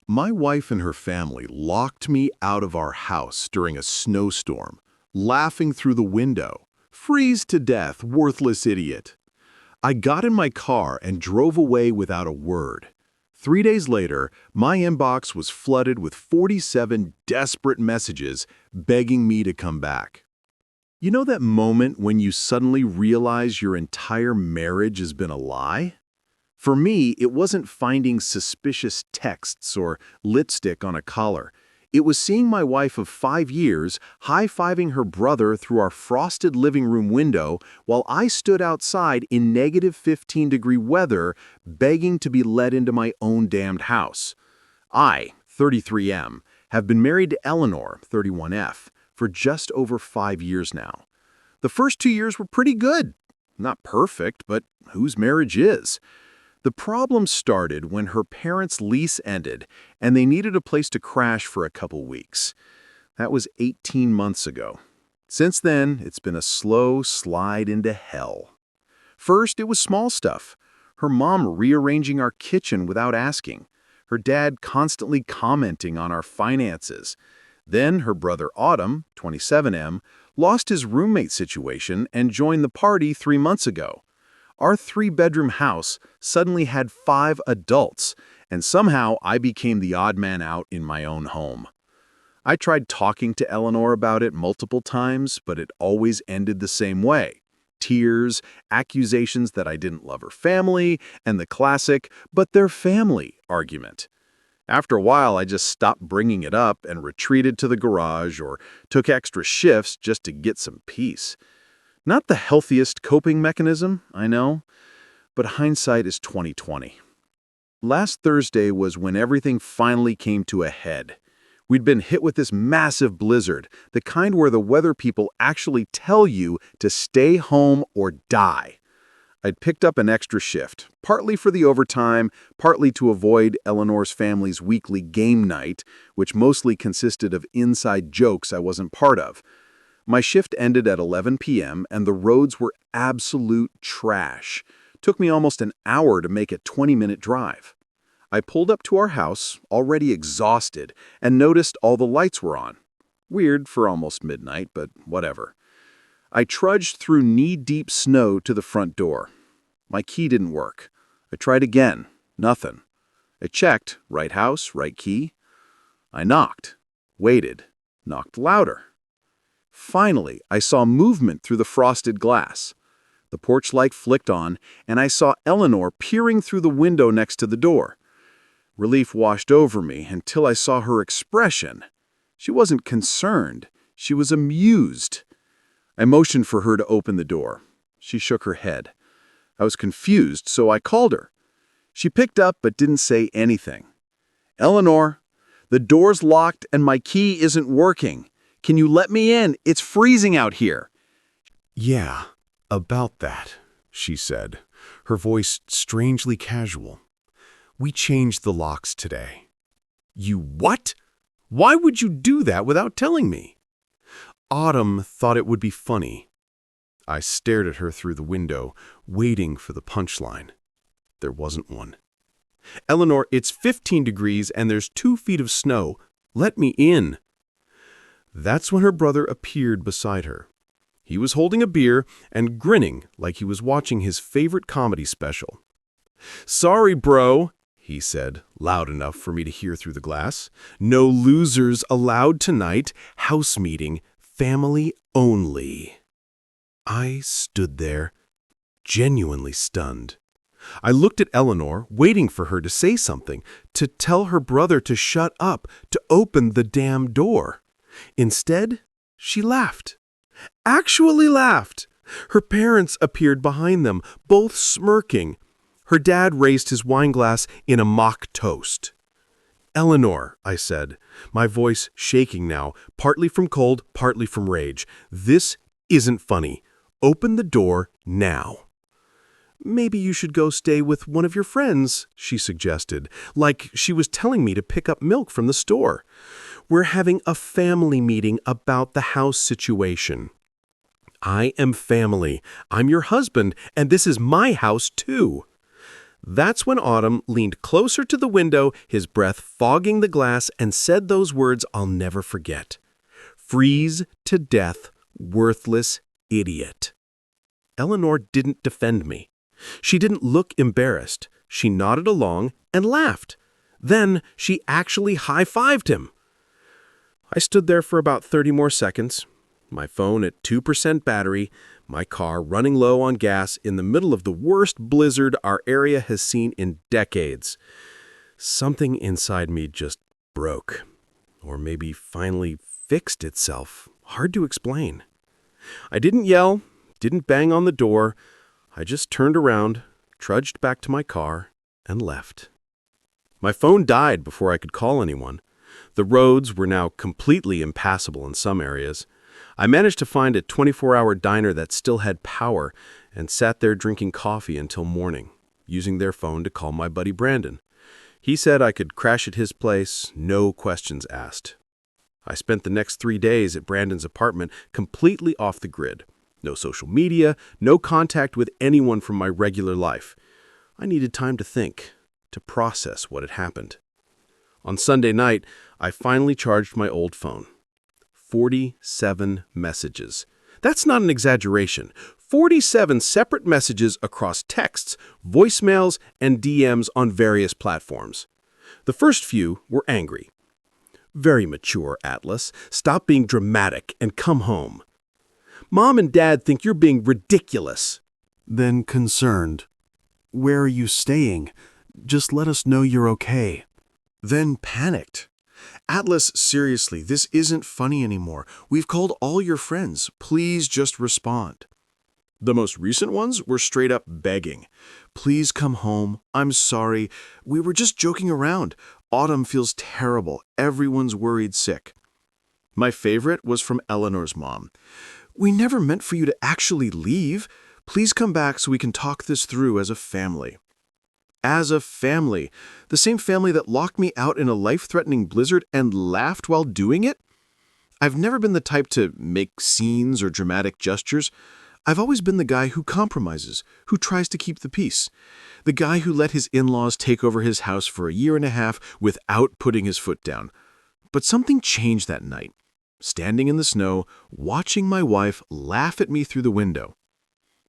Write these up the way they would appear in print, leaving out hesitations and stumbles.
My wife and her family locked me out of our house during a snowstorm, laughing through the window. Freeze to death, worthless idiot. I got in my car and drove away without a word. 3 days later, my inbox was flooded with 47 desperate messages begging me to come back. You know that moment when you suddenly realize your entire marriage has been a lie? For me, it wasn't finding suspicious texts or lipstick on a collar. It was seeing my wife of 5 years high-fiving her brother through our frosted living room window while I stood outside in negative 15-degree weather begging to be let into my own damned house. I, 33M, have been married to Eleanor, 31F, for just over 5 years now. The first 2 years were pretty good. Not perfect, but whose marriage is? The problem started when her parents' lease ended and they needed a place to crash for a couple weeks. That was 18 months ago. Since then, it's been a slow slide into hell. First, it was small stuff. Her mom rearranging our kitchen without asking. Her dad constantly commenting on our finances. Then her brother Autumn, 27M, lost his roommate situation and joined the party 3 months ago. Our 3-bedroom house suddenly had 5 adults, and somehow I became the odd man out in my own home. I tried talking to Eleanor about it multiple times, but it always ended the same way. Tears, accusations that I didn't love her family, and the classic, "but they're family" argument. After a while, I just stopped bringing it up and retreated to the garage or took extra shifts just to get some peace. Not the healthiest coping mechanism, I know, but hindsight is 20/20. Last Thursday was when everything finally came to a head. We'd been hit with this massive blizzard, the kind where the weather people actually tell you to stay home or die. I'd picked up an extra shift, partly for the overtime, partly to avoid Eleanor's family's weekly game night, which mostly consisted of inside jokes I wasn't part of. My shift ended at 11 p.m. and the roads were absolute trash. Took me almost an hour to make a 20-minute drive. I pulled up to our house, already exhausted, and noticed all the lights were on. Weird for almost midnight, but whatever. I trudged through knee-deep snow to the front door. My key didn't work. I tried again. Nothing. I checked, right house, right key. I knocked, waited, knocked louder. Finally, I saw movement through the frosted glass. The porch light flicked on, and I saw Eleanor peering through the window next to the door. Relief washed over me until I saw her expression. She wasn't concerned. She was amused. I motioned for her to open the door. She shook her head. I was confused, so I called her. She picked up but didn't say anything. "Eleanor, the door's locked and my key isn't working. Can you let me in? It's freezing out here." "Yeah, about that," she said, her voice strangely casual. "We changed the locks today." "You what? Why would you do that without telling me?" "Autumn thought it would be funny." I stared at her through the window, waiting for the punchline. There wasn't one. "Eleanor, it's 15 degrees and there's 2 feet of snow. Let me in." That's when her brother appeared beside her. He was holding a beer and grinning like he was watching his favorite comedy special. "Sorry, bro," he said, loud enough for me to hear through the glass. "No losers allowed tonight. House meeting. Family only." I stood there, genuinely stunned. I looked at Eleanor, waiting for her to say something, to tell her brother to shut up, to open the damn door. Instead, she laughed. Actually laughed. Her parents appeared behind them, both smirking. Her dad raised his wine glass in a mock toast. "Eleanor," I said, my voice shaking now, partly from cold, partly from rage, "this isn't funny. Open the door now." "Maybe you should go stay with one of your friends," she suggested, like she was telling me to pick up milk from the store. "We're having a family meeting about the house situation." "I am family. I'm your husband, and this is my house too." That's when Autumn leaned closer to the window, his breath fogging the glass, and said those words I'll never forget. Freeze to death, worthless idiot. Eleanor didn't defend me. She didn't look embarrassed. She nodded along and laughed. Then she actually high-fived him. I stood there for about 30 more seconds, my phone at 2% battery, my car running low on gas in the middle of the worst blizzard our area has seen in decades. Something inside me just broke, or maybe finally fixed itself. Hard to explain. I didn't yell, didn't bang on the door. I just turned around, trudged back to my car, and left. My phone died before I could call anyone. The roads were now completely impassable in some areas. I managed to find a 24-hour diner that still had power and sat there drinking coffee until morning, using their phone to call my buddy Brandon. He said I could crash at his place, no questions asked. I spent the next 3 days at Brandon's apartment completely off the grid. No social media, no contact with anyone from my regular life. I needed time to think, to process what had happened. On Sunday night, I finally charged my old phone. 47 messages. That's not an exaggeration. 47 separate messages across texts, voicemails, and DMs on various platforms. The first few were angry. Very mature, Atlas. Stop being dramatic and come home. Mom and Dad think you're being ridiculous. Then concerned. Where are you staying? Just let us know you're okay. Then panicked. Atlas, seriously, this isn't funny anymore. We've called all your friends. Please just respond. The most recent ones were straight up begging. Please come home. I'm sorry. We were just joking around. Autumn feels terrible. Everyone's worried sick. My favorite was from Eleanor's mom. We never meant for you to actually leave. Please come back so we can talk this through as a family. As a family. The same family that locked me out in a life-threatening blizzard and laughed while doing it? I've never been the type to make scenes or dramatic gestures. I've always been the guy who compromises, who tries to keep the peace. The guy who let his in-laws take over his house for a year and a half without putting his foot down. But something changed that night. Standing in the snow, watching my wife laugh at me through the window.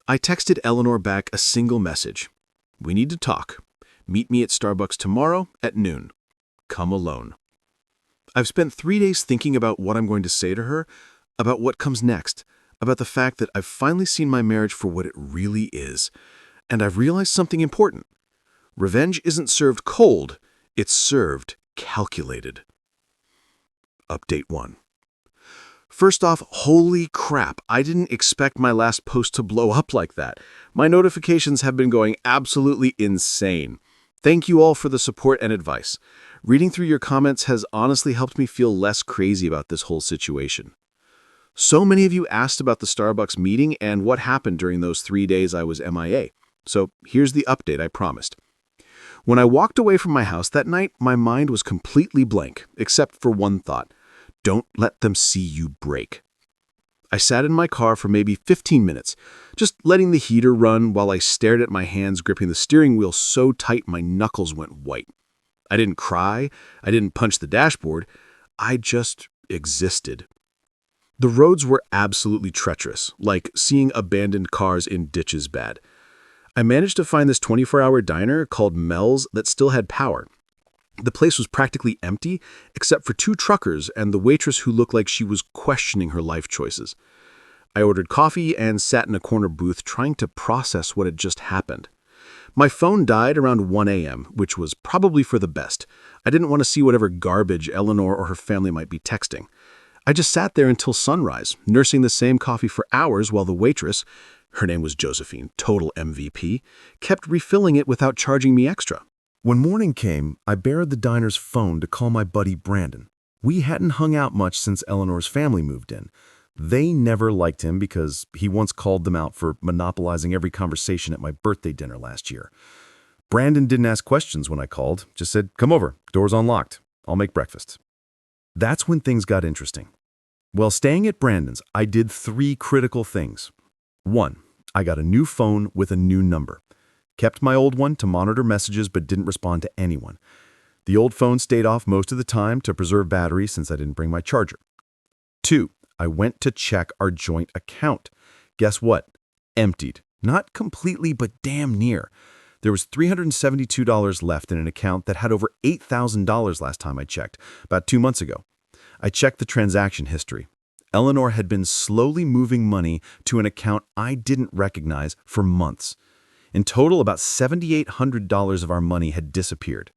I texted Eleanor back a single message. We need to talk. Meet me at Starbucks tomorrow at noon. Come alone. I've spent 3 days thinking about what I'm going to say to her, about what comes next, about the fact that I've finally seen my marriage for what it really is. And I've realized something important. Revenge isn't served cold, it's served calculated. Update 1. First off, holy crap, I didn't expect my last post to blow up like that. My notifications have been going absolutely insane. Thank you all for the support and advice. Reading through your comments has honestly helped me feel less crazy about this whole situation. So many of you asked about the Starbucks meeting and what happened during those 3 days I was MIA. So here's the update I promised. When I walked away from my house that night, my mind was completely blank, except for one thought. Don't let them see you break. I sat in my car for maybe 15 minutes, just letting the heater run while I stared at my hands gripping the steering wheel so tight my knuckles went white. I didn't cry, I didn't punch the dashboard, I just existed. The roads were absolutely treacherous, like seeing abandoned cars in ditches bad. I managed to find this 24-hour diner called Mel's that still had power. The place was practically empty, except for 2 truckers and the waitress who looked like she was questioning her life choices. I ordered coffee and sat in a corner booth trying to process what had just happened. My phone died around 1 a.m., which was probably for the best. I didn't want to see whatever garbage Eleanor or her family might be texting. I just sat there until sunrise, nursing the same coffee for hours while the waitress, her name was Josephine, total MVP, kept refilling it without charging me extra. When morning came, I borrowed the diner's phone to call my buddy Brandon. We hadn't hung out much since Eleanor's family moved in. They never liked him because he once called them out for monopolizing every conversation at my birthday dinner last year. Brandon didn't ask questions when I called, just said, "Come over, door's unlocked. I'll make breakfast." That's when things got interesting. While staying at Brandon's, I did 3 critical things. 1, I got a new phone with a new number. Kept my old one to monitor messages but didn't respond to anyone. The old phone stayed off most of the time to preserve battery since I didn't bring my charger. 2. I went to check our joint account. Guess what? Emptied. Not completely, but damn near. There was $372 left in an account that had over $8,000 last time I checked, about 2 months ago. I checked the transaction history. Eleanor had been slowly moving money to an account I didn't recognize for months. In total, about $7,800 of our money had disappeared.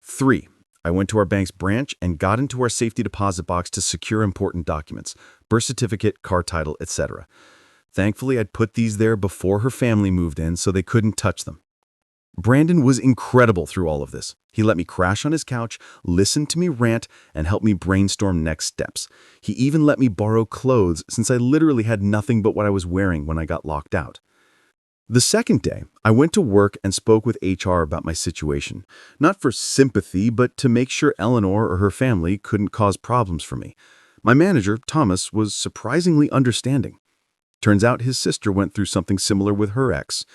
3. I went to our bank's branch and got into our safety deposit box to secure important documents, birth certificate, car title, etc. Thankfully, I'd put these there before her family moved in so they couldn't touch them. Brandon was incredible through all of this. He let me crash on his couch, listened to me rant, and helped me brainstorm next steps. He even let me borrow clothes since I literally had nothing but what I was wearing when I got locked out. The second day, I went to work and spoke with HR about my situation, not for sympathy, but to make sure Eleanor or her family couldn't cause problems for me. My manager, Thomas, was surprisingly understanding. Turns out his sister went through something similar with her ex.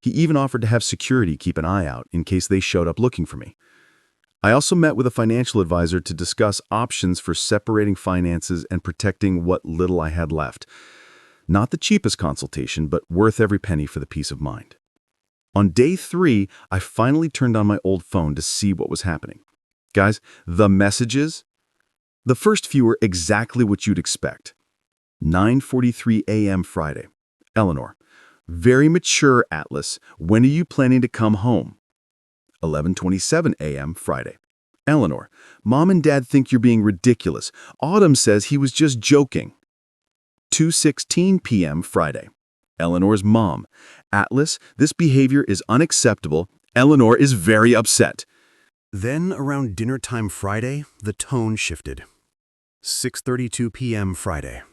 He even offered to have security keep an eye out in case they showed up looking for me. I also met with a financial advisor to discuss options for separating finances and protecting what little I had left. Not the cheapest consultation, but worth every penny for the peace of mind. On day 3, I finally turned on my old phone to see what was happening. Guys, the messages? The first few were exactly what you'd expect. 9:43 a.m. Friday. Eleanor. Very mature, Atlas. When are you planning to come home? 11:27 a.m. Friday. Eleanor. Mom and Dad think you're being ridiculous. Autumn says he was just joking. 2:16 p.m. Friday. Eleanor's mom. Atlas, this behavior is unacceptable. Eleanor is very upset. Then, around dinner time Friday, the tone shifted. 6:32 p.m. Friday.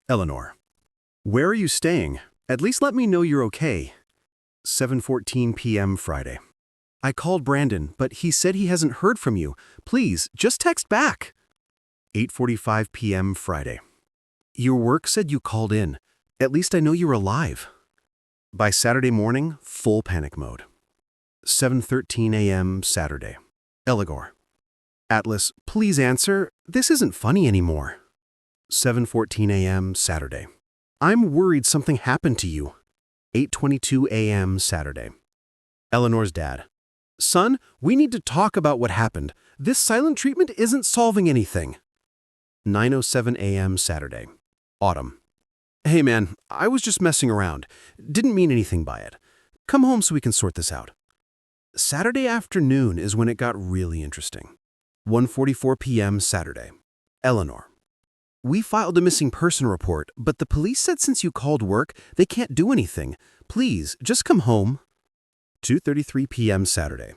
Eleanor. Where are you staying? At least let me know you're okay. 7:14 p.m. Friday. I called Brandon, but he said he hasn't heard from you. Please, just text back. 8:45 p.m. Friday. Your work said you called in. At least I know you're alive. By Saturday morning, full panic mode. 7:13 a.m. Saturday. Eleanor. Atlas, please answer. This isn't funny anymore. 7:14 a.m. Saturday. I'm worried something happened to you. 8:22 a.m. Saturday. Eleanor's dad. Son, we need to talk about what happened. This silent treatment isn't solving anything. 9:07 a.m. Saturday. Autumn. Hey man, I was just messing around. Didn't mean anything by it. Come home so we can sort this out. Saturday afternoon is when it got really interesting. 1:44 p.m. Saturday. Eleanor. We filed a missing person report, but the police said since you called work, they can't do anything. Please, just come home. 2:33 p.m. Saturday.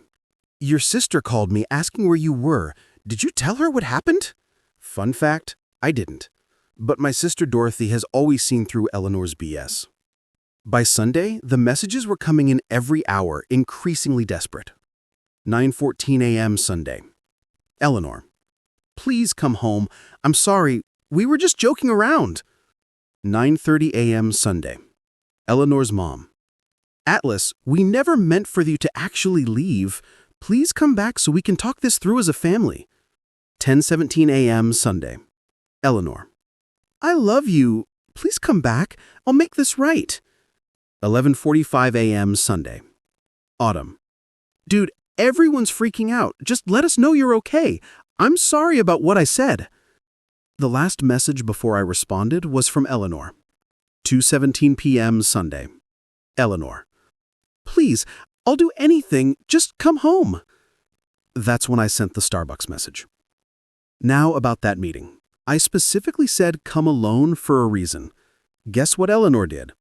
Your sister called me asking where you were. Did you tell her what happened? Fun fact, I didn't. But my sister Dorothy has always seen through Eleanor's BS. By Sunday, the messages were coming in every hour, increasingly desperate. 9:14 a.m. Sunday. Eleanor. Please come home. I'm sorry. We were just joking around. 9:30 a.m. Sunday. Eleanor's mom. Atlas, we never meant for you to actually leave. Please come back so we can talk this through as a family. 10:17 a.m. Sunday. Eleanor. I love you. Please come back. I'll make this right. 11:45 a.m. Sunday. Autumn. Dude, everyone's freaking out. Just let us know you're okay. I'm sorry about what I said. The last message before I responded was from Eleanor. 2:17 p.m. Sunday. Eleanor. Please, I'll do anything. Just come home. That's when I sent the Starbucks message. Now about that meeting. I specifically said come alone for a reason. Guess what Eleanor did?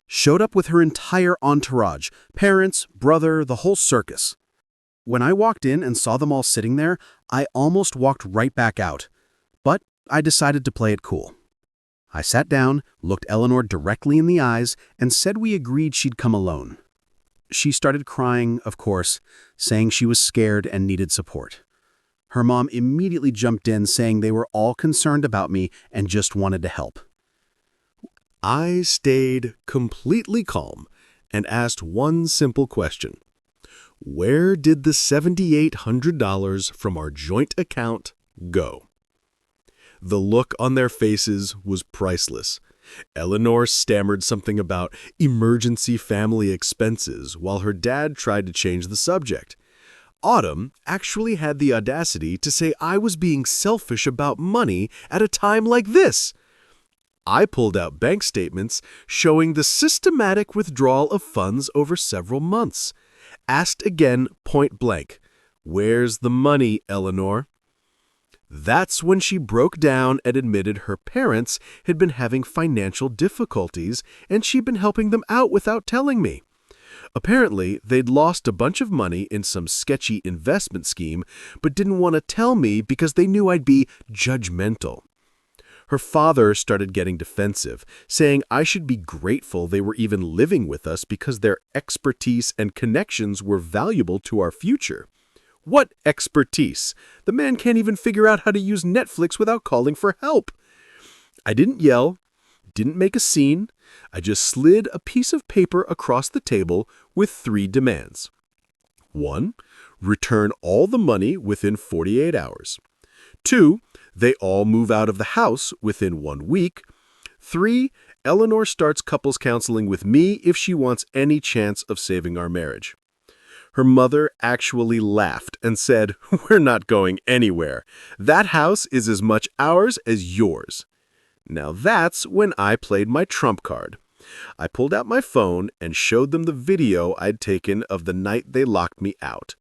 Showed up with her entire entourage, parents, brother, the whole circus. When I walked in and saw them all sitting there, I almost walked right back out. But I decided to play it cool. I sat down, looked Eleanor directly in the eyes, and said we agreed she'd come alone. She started crying, of course, saying she was scared and needed support. Her mom immediately jumped in, saying they were all concerned about me and just wanted to help. I stayed completely calm and asked one simple question. Where did the $7,800 from our joint account go? The look on their faces was priceless. Eleanor stammered something about emergency family expenses while her dad tried to change the subject. Autumn actually had the audacity to say I was being selfish about money at a time like this. I pulled out bank statements showing the systematic withdrawal of funds over several months. Asked again point blank, "Where's the money, Eleanor?" That's when she broke down and admitted her parents had been having financial difficulties and she'd been helping them out without telling me. Apparently, they'd lost a bunch of money in some sketchy investment scheme, but didn't want to tell me because they knew I'd be judgmental. Her father started getting defensive, saying I should be grateful they were even living with us because their expertise and connections were valuable to our future. What expertise? The man can't even figure out how to use Netflix without calling for help. I didn't yell, didn't make a scene. I just slid a piece of paper across the table with 3 demands. 1. Return all the money within 48 hours. 2. They all move out of the house within 1 week. 3. Eleanor starts couples counseling with me if she wants any chance of saving our marriage. Her mother actually laughed and said, "We're not going anywhere. That house is as much ours as yours." Now that's when I played my trump card. I pulled out my phone and showed them the video I'd taken of the night they locked me out.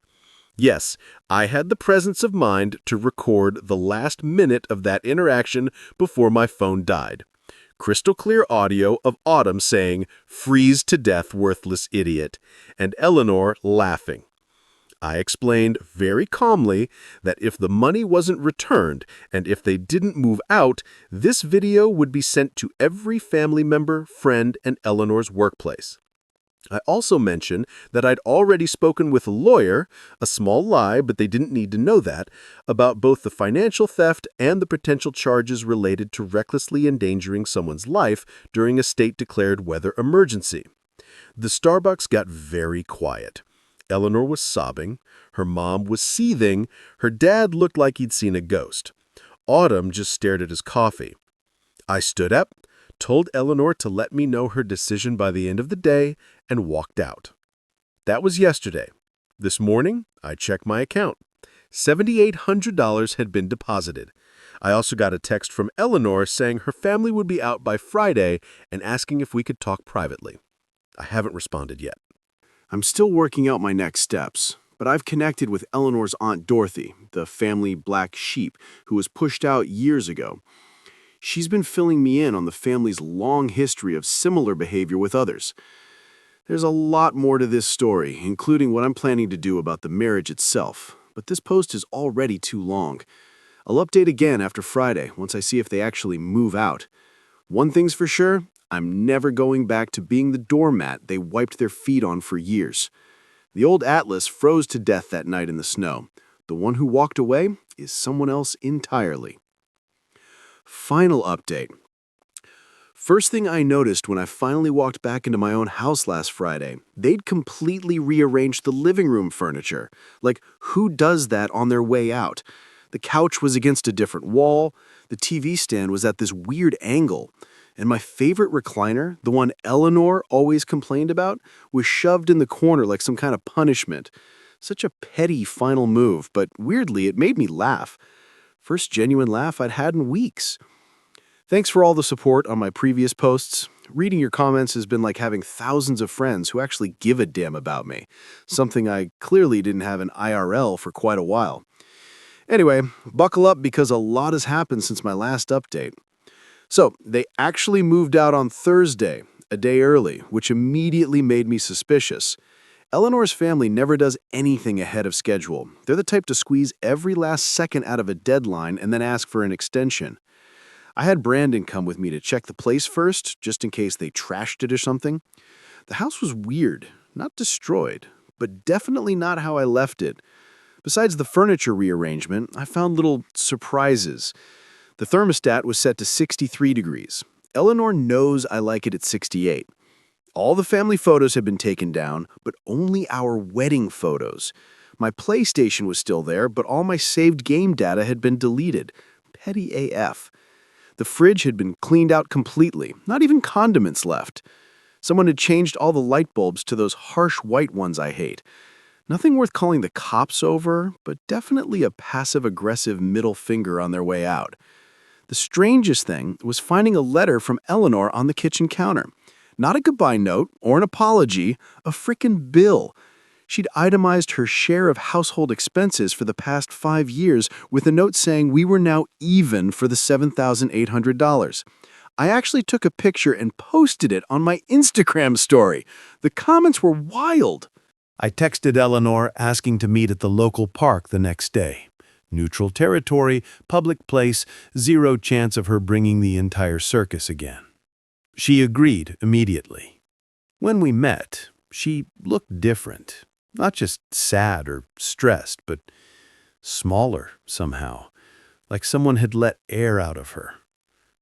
Yes, I had the presence of mind to record the last minute of that interaction before my phone died. Crystal clear audio of Autumn saying, "Freeze to death, worthless idiot," and Eleanor laughing. I explained very calmly that if the money wasn't returned and if they didn't move out, this video would be sent to every family member, friend, and Eleanor's workplace. I also mentioned that I'd already spoken with a lawyer, a small lie, but they didn't need to know that, about both the financial theft and the potential charges related to recklessly endangering someone's life during a state-declared weather emergency. The Starbucks got very quiet. Eleanor was sobbing, her mom was seething, her dad looked like he'd seen a ghost. Autumn just stared at his coffee. I stood up, told Eleanor to let me know her decision by the end of the day, and walked out. That was yesterday. This morning, I checked my account. $7,800 had been deposited. I also got a text from Eleanor saying her family would be out by Friday and asking if we could talk privately. I haven't responded yet. I'm still working out my next steps, but I've connected with Eleanor's Aunt Dorothy, the family black sheep who was pushed out years ago. She's been filling me in on the family's long history of similar behavior with others. There's a lot more to this story, including what I'm planning to do about the marriage itself, but this post is already too long. I'll update again after Friday once I see if they actually move out. One thing's for sure, I'm never going back to being the doormat they wiped their feet on for years. The old Atlas froze to death that night in the snow. The one who walked away is someone else entirely. Final update. First thing I noticed when I finally walked back into my own house last Friday, they'd completely rearranged the living room furniture. Like, who does that on their way out? The couch was against a different wall, the TV stand was at this weird angle, and my favorite recliner, the one Eleanor always complained about, was shoved in the corner like some kind of punishment. Such a petty final move, but weirdly, it made me laugh. First genuine laugh I'd had in weeks. Thanks for all the support on my previous posts. Reading your comments has been like having thousands of friends who actually give a damn about me, something I clearly didn't have in IRL for quite a while. Anyway, buckle up because a lot has happened since my last update. So, they actually moved out on Thursday, a day early, which immediately made me suspicious. Eleanor's family never does anything ahead of schedule. They're the type to squeeze every last second out of a deadline and then ask for an extension. I had Brandon come with me to check the place first, just in case they trashed it or something. The house was weird, not destroyed, but definitely not how I left it. Besides the furniture rearrangement, I found little surprises. The thermostat was set to 63 degrees. Eleanor knows I like it at 68. All the family photos had been taken down, but only our wedding photos. My PlayStation was still there, but all my saved game data had been deleted. Petty AF. The fridge had been cleaned out completely, not even condiments left. Someone had changed all the light bulbs to those harsh white ones I hate. Nothing worth calling the cops over, but definitely a passive-aggressive middle finger on their way out. The strangest thing was finding a letter from Eleanor on the kitchen counter. Not a goodbye note or an apology, a frickin' bill. She'd itemized her share of household expenses for the past 5 years with a note saying we were now even for the $7,800. I actually took a picture and posted it on my Instagram story. The comments were wild. I texted Eleanor asking to meet at the local park the next day. Neutral territory, public place, zero chance of her bringing the entire circus again. She agreed immediately. When we met, she looked different. Not just sad or stressed, but smaller somehow, like someone had let air out of her.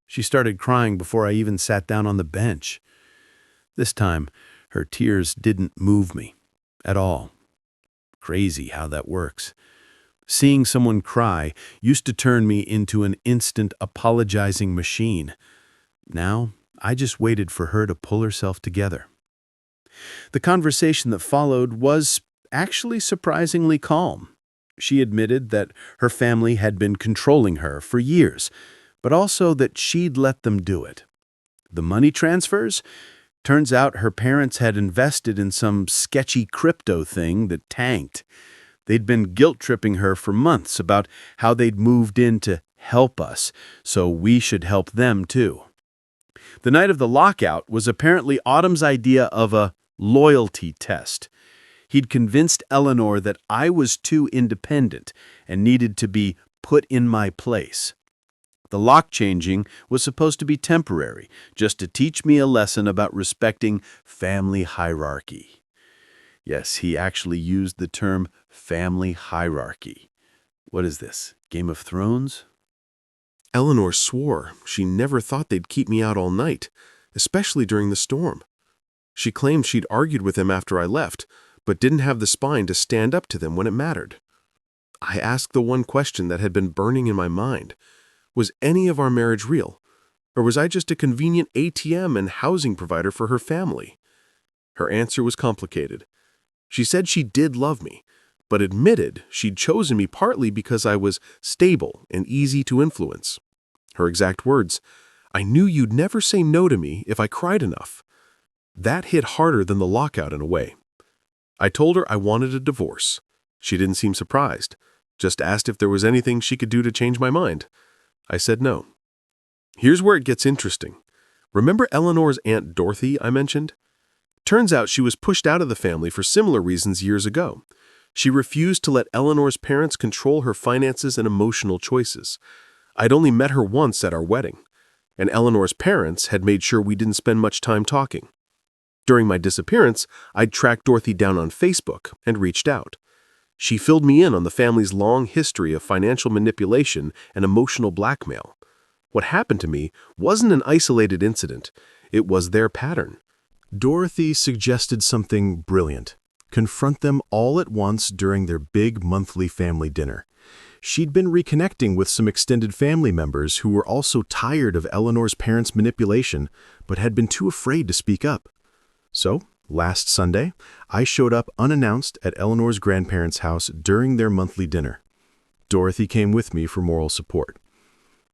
She started crying before I even sat down on the bench. This time, her tears didn't move me at all. Crazy how that works. Seeing someone cry used to turn me into an instant apologizing machine. Now, I just waited for her to pull herself together. The conversation that followed was actually surprisingly calm. She admitted that her family had been controlling her for years, but also that she'd let them do it. The money transfers? Turns out her parents had invested in some sketchy crypto thing that tanked. They'd been guilt-tripping her for months about how they'd moved in to help us, so we should help them too. The night of the lockout was apparently Autumn's idea of a loyalty test. He'd convinced Eleanor that I was too independent and needed to be put in my place. The lock changing was supposed to be temporary, just to teach me a lesson about respecting family hierarchy. Yes, he actually used the term family hierarchy. What is this, Game of Thrones? Eleanor swore she never thought they'd keep me out all night, especially during the storm. She claimed she'd argued with him after I left, but didn't have the spine to stand up to them when it mattered. I asked the one question that had been burning in my mind. Was any of our marriage real? Or was I just a convenient ATM and housing provider for her family? Her answer was complicated. She said she did love me, but admitted she'd chosen me partly because I was stable and easy to influence. Her exact words, "I knew you'd never say no to me if I cried enough." That hit harder than the lockout in a way. I told her I wanted a divorce. She didn't seem surprised, just asked if there was anything she could do to change my mind. I said no. Here's where it gets interesting. Remember Eleanor's Aunt Dorothy I mentioned? Turns out she was pushed out of the family for similar reasons years ago. She refused to let Eleanor's parents control her finances and emotional choices. I'd only met her once at our wedding, and Eleanor's parents had made sure we didn't spend much time talking. During my disappearance, I'd tracked Dorothy down on Facebook and reached out. She filled me in on the family's long history of financial manipulation and emotional blackmail. What happened to me wasn't an isolated incident. It was their pattern. Dorothy suggested something brilliant. Confront them all at once during their big monthly family dinner. She'd been reconnecting with some extended family members who were also tired of Eleanor's parents' manipulation, but had been too afraid to speak up. So, last Sunday, I showed up unannounced at Eleanor's grandparents' house during their monthly dinner. Dorothy came with me for moral support.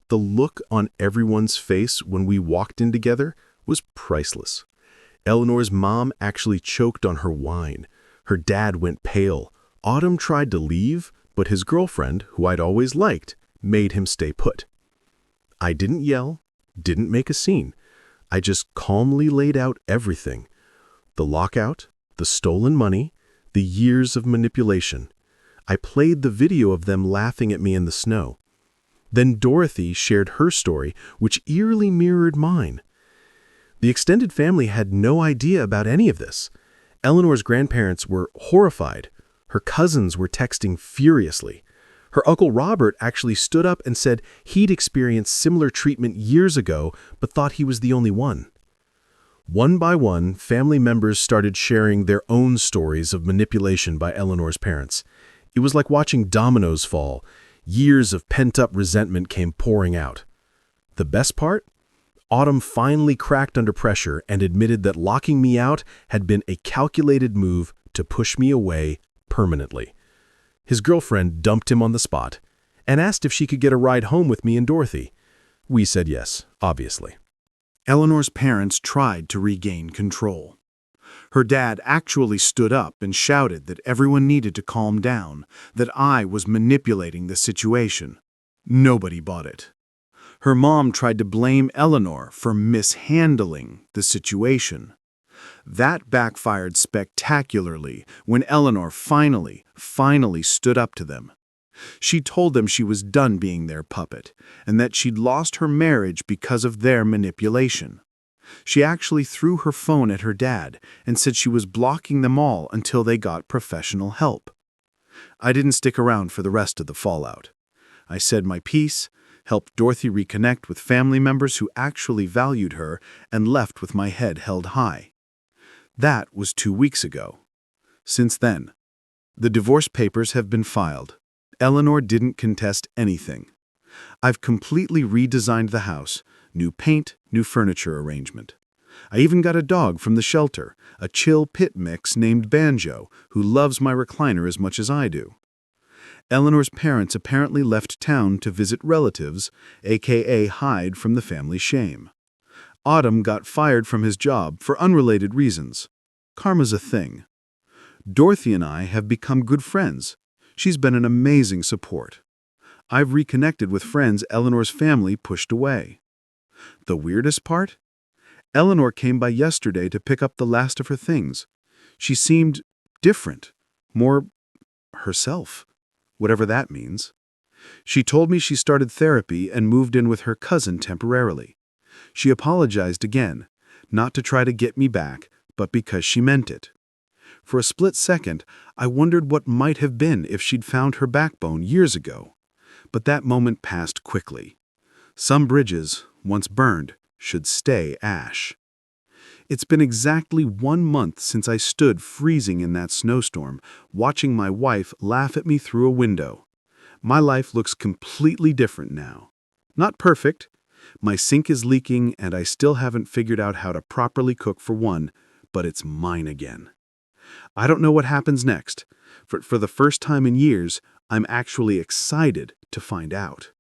The look on everyone's face when we walked in together was priceless. Eleanor's mom actually choked on her wine. Her dad went pale. Autumn tried to leave, but his girlfriend, who I'd always liked, made him stay put. I didn't yell, didn't make a scene. I just calmly laid out everything. The lockout, the stolen money, the years of manipulation. I played the video of them laughing at me in the snow. Then Dorothy shared her story, which eerily mirrored mine. The extended family had no idea about any of this. Eleanor's grandparents were horrified. Her cousins were texting furiously. Her Uncle Robert actually stood up and said he'd experienced similar treatment years ago, but thought he was the only one. One by one, family members started sharing their own stories of manipulation by Eleanor's parents. It was like watching dominoes fall. Years of pent-up resentment came pouring out. The best part? Autumn finally cracked under pressure and admitted that locking me out had been a calculated move to push me away permanently. His girlfriend dumped him on the spot and asked if she could get a ride home with me and Dorothy. We said yes, obviously. Eleanor's parents tried to regain control. Her dad actually stood up and shouted that everyone needed to calm down, that I was manipulating the situation. Nobody bought it. Her mom tried to blame Eleanor for mishandling the situation. That backfired spectacularly when Eleanor finally stood up to them. She told them she was done being their puppet and that she'd lost her marriage because of their manipulation. She actually threw her phone at her dad and said she was blocking them all until they got professional help. I didn't stick around for the rest of the fallout. I said my piece, helped Dorothy reconnect with family members who actually valued her, and left with my head held high. That was 2 weeks ago. Since then, the divorce papers have been filed. Eleanor didn't contest anything. I've completely redesigned the house, new paint, new furniture arrangement. I even got a dog from the shelter, a chill pit mix named Banjo, who loves my recliner as much as I do. Eleanor's parents apparently left town to visit relatives, aka hide from the family shame. Autumn got fired from his job for unrelated reasons. Karma's a thing. Dorothy and I have become good friends. She's been an amazing support. I've reconnected with friends Eleanor's family pushed away. The weirdest part? Eleanor came by yesterday to pick up the last of her things. She seemed different, more herself, whatever that means. She told me she started therapy and moved in with her cousin temporarily. She apologized again, not to try to get me back, but because she meant it. For a split second, I wondered what might have been if she'd found her backbone years ago. But that moment passed quickly. Some bridges, once burned, should stay ash. It's been exactly 1 month since I stood freezing in that snowstorm, watching my wife laugh at me through a window. My life looks completely different now. Not perfect. My sink is leaking and I still haven't figured out how to properly cook for one, but it's mine again. I don't know what happens next. For the first time in years, I'm actually excited to find out.